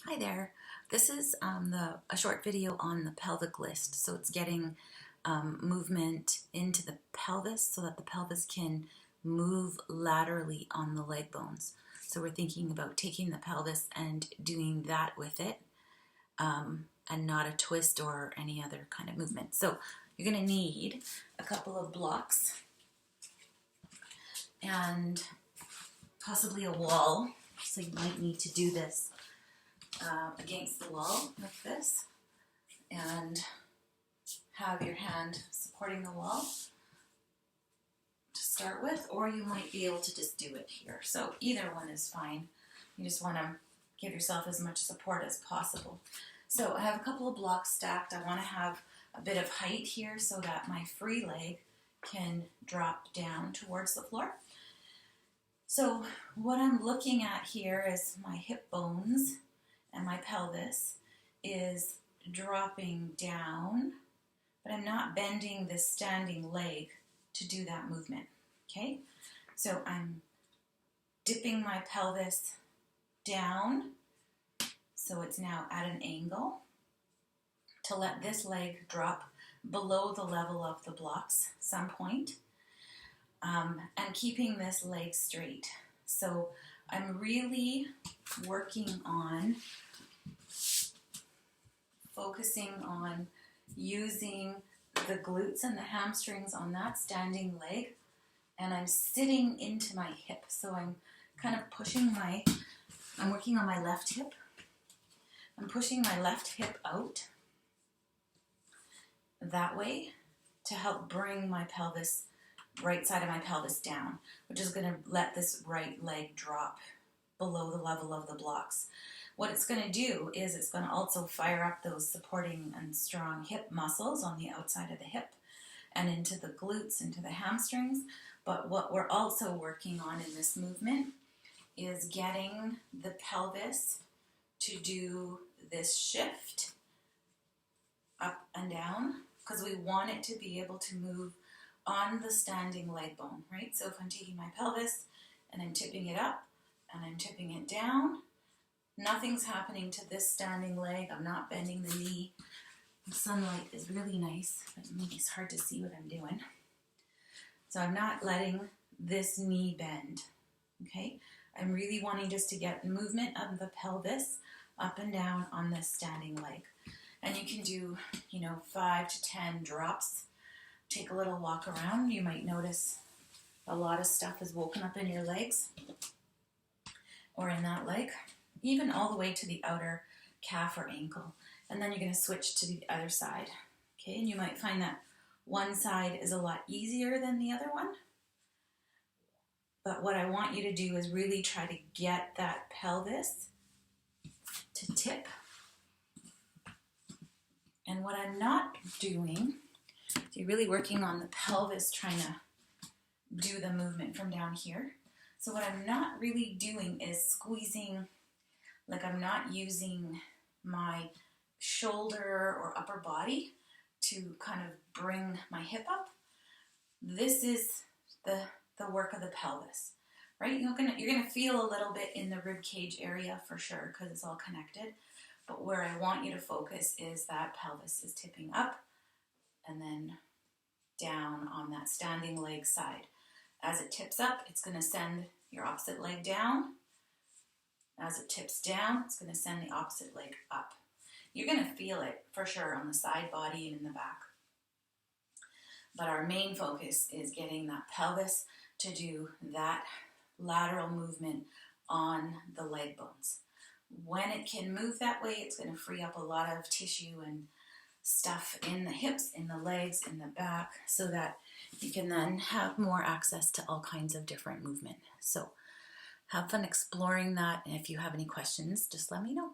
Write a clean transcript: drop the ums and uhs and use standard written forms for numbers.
Hi there. This is a short video on the pelvic list. So it's getting movement into the pelvis so that the pelvis can move laterally on the leg bones. So we're thinking about taking the pelvis and doing that with it and not a twist or any other kind of movement. So you're going to need a couple of blocks and possibly a wall. So you might need to do this against the wall like this and have your hand supporting the wall to start with, or you might be able to just do it here. So either one is fine. You just want to give yourself as much support as possible. So I have a couple of blocks stacked. I want to have a bit of height here so that my free leg can drop down towards the floor. So what I'm looking at here is my hip bones and my pelvis is dropping down, but I'm not bending this standing leg to do that movement, okay? So I'm dipping my pelvis down, so it's now at an angle, to let this leg drop below the level of the blocks some point, and keeping this leg straight. So I'm really working on focusing on using the glutes and the hamstrings on that standing leg, and I'm sitting into my hip. So I'm kind of I'm working on my left hip. I'm pushing my left hip out that way to help bring my pelvis, right side of my pelvis down, which is going to let this right leg drop below the level of the blocks. What it's going to do is it's going to also fire up those supporting and strong hip muscles on the outside of the hip and into the glutes, into the hamstrings. But what we're also working on in this movement is getting the pelvis to do this shift up and down, because we want it to be able to move on the standing leg bone, right? So if I'm taking my pelvis and I'm tipping it up and I'm tipping it down, nothing's happening to this standing leg. I'm not bending the knee. The sunlight is really nice, but maybe it's hard to see what I'm doing. So I'm not letting this knee bend, okay? I'm really wanting just to get movement of the pelvis up and down on this standing leg. And you can do, 5 to 10 drops. Take a little walk around. You might notice a lot of stuff is woken up in your legs or in that leg, even all the way to the outer calf or ankle. And then you're going to switch to the other side. Okay, and you might find that one side is a lot easier than the other one. But what I want you to do is really try to get that pelvis to tip. And what I'm not doing, so you're really working on the pelvis, trying to do the movement from down here. So what I'm not really doing is squeezing, like I'm not using my shoulder or upper body to kind of bring my hip up. This is the work of the pelvis, right? You're gonna feel a little bit in the rib cage area for sure, because it's all connected. But where I want you to focus is that pelvis is tipping up and then down on that standing leg side. As it tips up, it's going to send your opposite leg down. As it tips down, it's going to send the opposite leg up. You're going to feel it for sure on the side body and in the back. But our main focus is getting that pelvis to do that lateral movement on the leg bones. When it can move that way, it's going to free up a lot of tissue and stuff in the hips, in the legs, in the back, so that you can then have more access to all kinds of different movement. So have fun exploring that, and if you have any questions, just let me know.